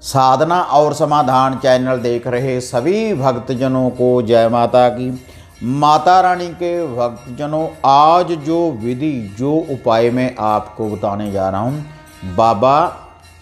साधना और समाधान चैनल देख रहे सभी भक्तजनों को जय माता की। माता रानी के भक्तजनों, आज जो विधि जो उपाय मैं आपको बताने जा रहा हूँ बाबा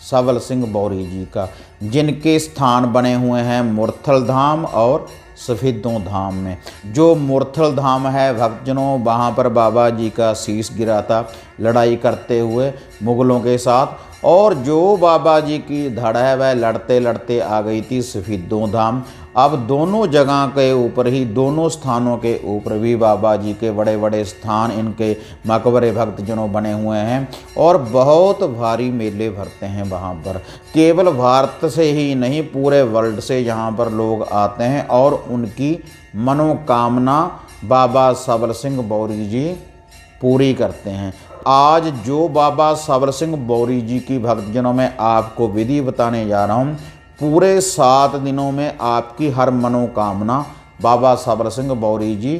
सबल सिंह बौरी जी का, जिनके स्थान बने हुए हैं मुरथल धाम और सफेदों धाम में। जो मुरथल धाम है भक्तजनों, वहाँ पर बाबा जी का शीश गिरा था लड़ाई करते हुए मुगलों के साथ, और जो बाबा जी की धड़ है वह लड़ते लड़ते आ गई थी सफेदों धाम। अब दोनों जगह के ऊपर ही, दोनों स्थानों के ऊपर भी बाबा जी के बड़े बड़े स्थान, इनके मकबरे भक्तजनों बने हुए हैं और बहुत भारी मेले भरते हैं वहाँ पर। केवल भारत से ही नहीं, पूरे वर्ल्ड से यहाँ पर लोग आते हैं और उनकी मनोकामना बाबा सबल सिंह बौरी जी पूरी करते हैं। आज जो बाबा सबल सिंह बौरी जी की भक्तजनों में आपको विधि बताने जा रहा हूँ, पूरे 7 दिनों में आपकी हर मनोकामना बाबा सबल सिंह बौरी जी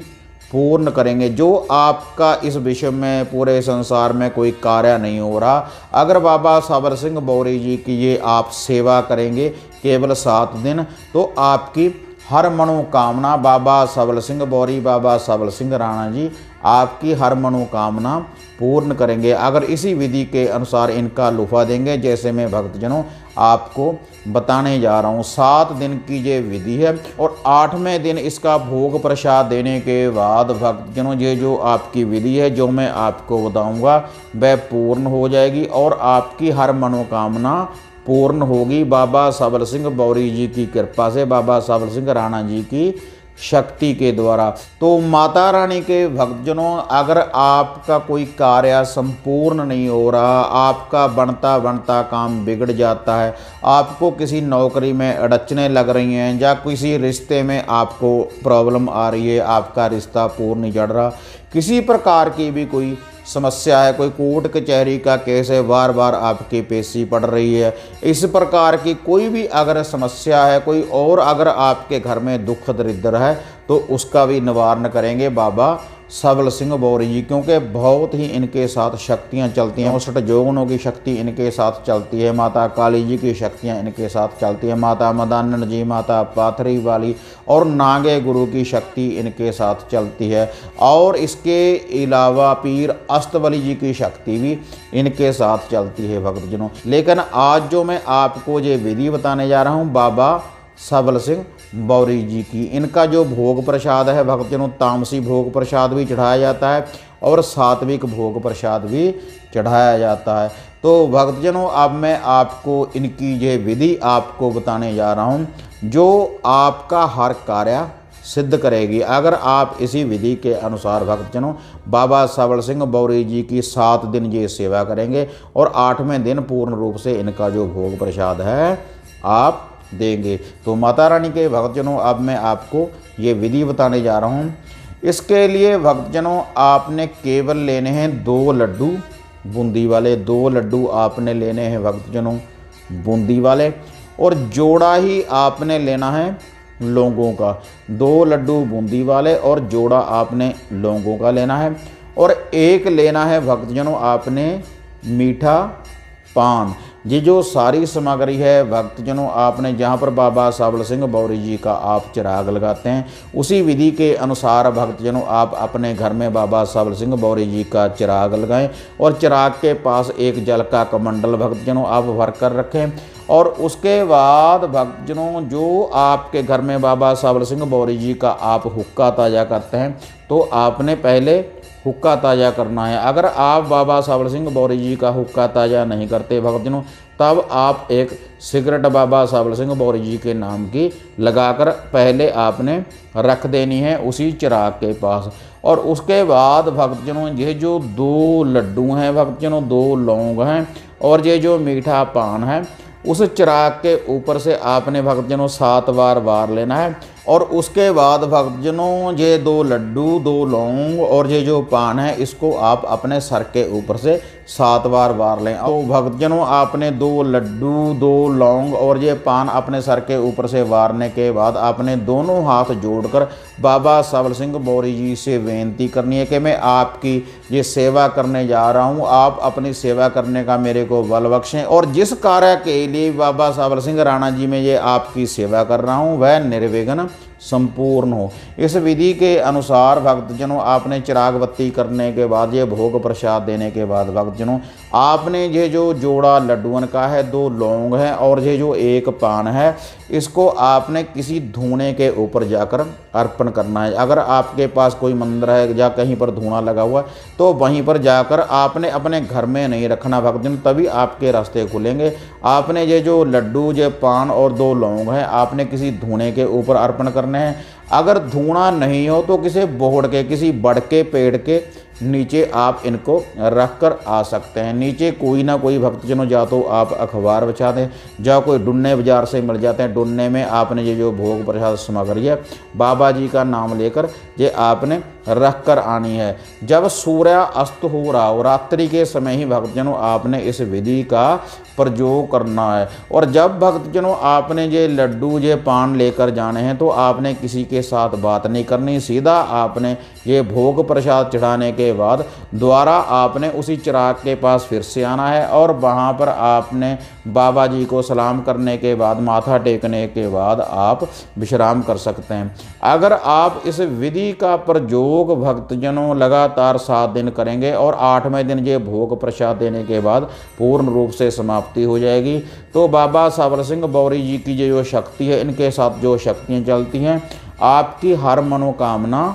पूर्ण करेंगे। जो आपका इस विश्व में, पूरे संसार में कोई कार्य नहीं हो रहा, अगर बाबा सबल सिंह बौरी जी की ये आप सेवा करेंगे केवल 7 दिन, तो आपकी हर मनोकामना बाबा सबल सिंह बौरी, बाबा सबल सिंह राणा जी आपकी हर मनोकामना पूर्ण करेंगे। अगर इसी विधि के अनुसार इनका लुफा देंगे, जैसे मैं भक्तजनों आपको बताने जा रहा हूँ। 7 दिन की ये विधि है और 8वें दिन इसका भोग प्रसाद देने के बाद भक्तजनों, ये जो आपकी विधि है जो मैं आपको बताऊँगा वह पूर्ण हो जाएगी और आपकी हर मनोकामना पूर्ण होगी बाबा सबल सिंह बौरी जी की कृपा से, बाबा सबल सिंह राणा जी की शक्ति के द्वारा। तो माता रानी के भक्तजनों, अगर आपका कोई कार्य संपूर्ण नहीं हो रहा, आपका बनता बनता काम बिगड़ जाता है, आपको किसी नौकरी में अड़चने लग रही हैं या किसी रिश्ते में आपको प्रॉब्लम आ रही है, आपका रिश्ता पूर्ण नहीं चढ़ रहा, किसी प्रकार की भी कोई समस्या है, कोई कोर्ट कचहरी का केस है, बार बार आपकी पेशी पड़ रही है, इस प्रकार की कोई भी अगर समस्या है, कोई और अगर आपके घर में दुख दरिद्र है, तो उसका भी निवारण करेंगे बाबा सबल सिंह बौरी जी, क्योंकि बहुत ही इनके साथ शक्तियाँ चलती हैं। 64 जोगनों की शक्ति इनके साथ चलती है, माता काली जी की शक्तियाँ इनके साथ चलती है, माता मदानंद जी, माता पाथरी वाली और नागे गुरु की शक्ति इनके साथ चलती है, और इसके अलावा पीर अस्तबली जी की शक्ति भी इनके साथ चलती है भक्तजनों। लेकिन आज जो मैं आपको ये विधि बताने जा रहा हूँ बाबा सबल सिंह बौरी जी की, इनका जो भोग प्रसाद है भक्तजनों, तामसी भोग प्रसाद भी चढ़ाया जाता है और सात्विक भोग प्रसाद भी चढ़ाया जाता है। तो भक्तजनों, अब मैं आपको इनकी ये विधि आपको बताने जा रहा हूँ जो आपका हर कार्य सिद्ध करेगी। अगर आप इसी विधि के अनुसार भक्तजनों बाबा सबल सिंह बौरी जी की 7 दिन ये सेवा करेंगे और 8वें दिन पूर्ण रूप से इनका जो भोग प्रसाद है आप देंगे। तो माता रानी के भक्तजनों, अब मैं आपको ये विधि बताने जा रहा हूँ। इसके लिए भक्तजनों आपने केवल लेने हैं 2 लड्डू बूंदी वाले, 2 लड्डू आपने लेने हैं भक्तजनों बूंदी वाले, और जोड़ा ही आपने लेना है लौंगों का। 2 लड्डू बूंदी वाले और जोड़ा आपने लौंगों का लेना है, और एक लेना है भक्तजनों आपने मीठा पान। ये जो सारी सामग्री है भक्तजनों, आपने जहाँ पर बाबा सबल सिंह बौरी जी का आप चिराग लगाते हैं, उसी विधि के अनुसार भक्तजनों आप अपने घर में बाबा सबल सिंह बौरी जी का चिराग लगाएं और चिराग के पास एक जल का कमंडल भक्तजनों आप भर कर रखें। और उसके बाद भक्तजनों, जो आपके घर में बाबा सबल सिंह बौरी जी का आप हुक्का ताज़ा करते हैं, तो आपने पहले हुक्का ताज़ा करना है। अगर आप बाबा सबल सिंह बौरी जी का हुक्का ताज़ा नहीं करते भक्तजनों, तब आप एक सिगरेट बाबा सबल सिंह बौरी जी के नाम की लगाकर पहले आपने रख देनी है उसी चिराग के पास। और उसके बाद भक्तजनों, ये जो 2 लड्डू हैं भक्तजनों, 2 लौंग हैं और ये जो मीठा पान है, उस चिराग के ऊपर से आपने भक्तजनों 7 बार वार लेना है और उसके बाद भक्तजनों ये 2 लड्डू, 2 लौंग और ये जो पान है इसको आप अपने सर के ऊपर से 7 बार वार लें। तो भक्तजनों आपने 2 लड्डू, 2 लौंग और ये पान अपने सर के ऊपर से वारने के बाद आपने दोनों हाथ जोड़कर बाबा सबल सिंह बौरी जी से बेनती करनी है कि मैं आपकी ये सेवा करने जा रहा हूँ, आप अपनी सेवा करने का मेरे को बल बख्शें और जिस कार्य के लिए बाबा सबल सिंह राणा जी में ये आपकी सेवा कर रहा हूँ वह निर्विघ्न संपूर्ण हो। इस विधि के अनुसार भक्तजनों आपने चिराग बत्ती करने के बाद ये भोग प्रसाद देने के बाद भक्तजनों आपने ये जो जोड़ा लड्डुअन का है, 2 लौंग है और ये जो 1 पान है, इसको आपने किसी धूने के ऊपर जाकर अर्पण करना है। अगर आपके पास कोई मंदिर है या कहीं पर धूना लगा हुआ है तो वहीं पर जाकर आपने अपने घर में नहीं रखना भक्तजनों, तभी आपके रास्ते खुलेंगे। आपने ये जो लड्डू, ये पान और 2 लौंग है आपने किसी धूने के ऊपर अर्पण करने हैं। अगर धूना नहीं हो तो किसी बोहड़ के, किसी बड़ के पेड़ के नीचे आप इनको रख कर आ सकते हैं। नीचे कोई ना कोई भक्तजनों या तो आप अखबार बिछा दें या कोई डुन्ने बाजार से मिल जाते हैं, डुन्ने में आपने ये जो भोग प्रसाद सामग्री है बाबा जी का नाम लेकर ये आपने रख कर आनी है। जब सूर्य अस्त हो रहा हो, रात्रि के समय ही भक्तजनों आपने इस विधि का प्रयोग करना है। और जब भक्तजनों आपने ये लड्डू, ये पान लेकर जाने हैं तो आपने किसी के साथ बात नहीं करनी, सीधा आपने ये भोग प्रसाद चढ़ाने के बाद दोबारा आपने उसी चिराग के पास फिर से आना है और वहाँ पर आपने बाबा जी को सलाम करने के बाद, माथा टेकने के बाद आप विश्राम कर सकते हैं। अगर आप इस विधि का प्रयोग भक्तजनों लगातार 7 दिन करेंगे और 8वें दिन ये भोग प्रसाद देने के बाद पूर्ण रूप से समाप्ति हो जाएगी, तो बाबा सबल सिंह बौरी जी की जो शक्ति है, इनके साथ जो शक्तियाँ चलती हैं आपकी हर मनोकामना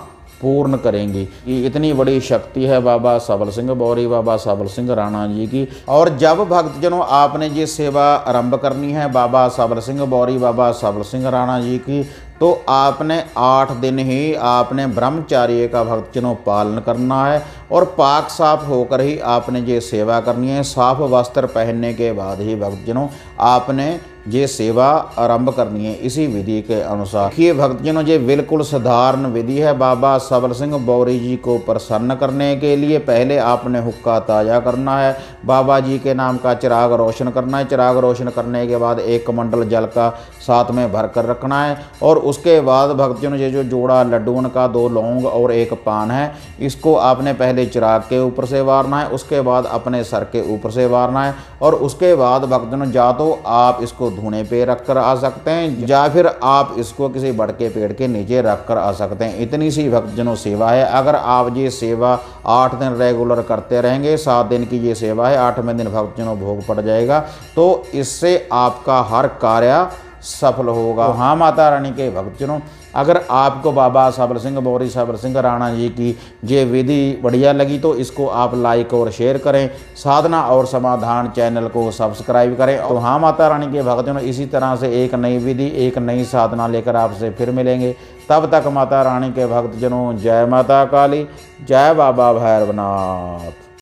पूर्ण करेंगी। ये इतनी बड़ी शक्ति है बाबा सबल सिंह बौरी, बाबा सबल सिंह राणा जी की। और जब भक्तजनों आपने ये सेवा आरंभ करनी है बाबा सबल सिंह बौरी, बाबा सबल सिंह राणा जी की, तो आपने 8 दिन ही आपने ब्रह्मचार्य का भक्तजनों पालन करना है और पाक साफ होकर ही आपने ये सेवा करनी है। साफ वस्त्र पहनने के बाद ही भक्तजनों आपने ये सेवा आरंभ करनी है इसी विधि के अनुसार। देखिए भक्तजनों ये बिल्कुल साधारण विधि है। बाबा सबल सिंह बौरी जी को प्रसन्न करने के लिए पहले आपने हुक्का ताज़ा करना है, बाबा जी के नाम का चिराग रोशन करना है। चिराग रोशन करने के बाद 1 कमंडल जल का साथ में भर कर रखना है और उसके बाद भक्तजनों ये जो जोड़ा लड्डून का, 2 लौंग और 1 पान है, इसको आपने पहले चिराग के ऊपर से वारना है, उसके बाद अपने सर के ऊपर से वारना है और उसके बाद भक्तजनों या तो आप इसको धूने पे रख कर आ सकते हैं या फिर आप इसको किसी बड़ के पेड़ के नीचे रख कर आ सकते हैं। इतनी सी भक्तजनों सेवा है। अगर आप ये सेवा 8 दिन रेगुलर करते रहेंगे, 7 दिन की ये सेवा है, 8वें दिन भक्तजनों भोग पड़ जाएगा, तो इससे आपका हर कार्य सफल होगा। हाँ माता रानी के भक्तजनों, अगर आपको बाबा सबल सिंह बौरी, सबल सिंह राणा जी की ये विधि बढ़िया लगी तो इसको आप लाइक और शेयर करें, साधना और समाधान चैनल को सब्सक्राइब करें। तो हाँ माता रानी के भक्तजनों, इसी तरह से एक नई विधि, एक नई साधना लेकर आपसे फिर मिलेंगे। तब तक माता रानी के भक्तजनों, जय माता काली, जय बाबा भैरवनाथ।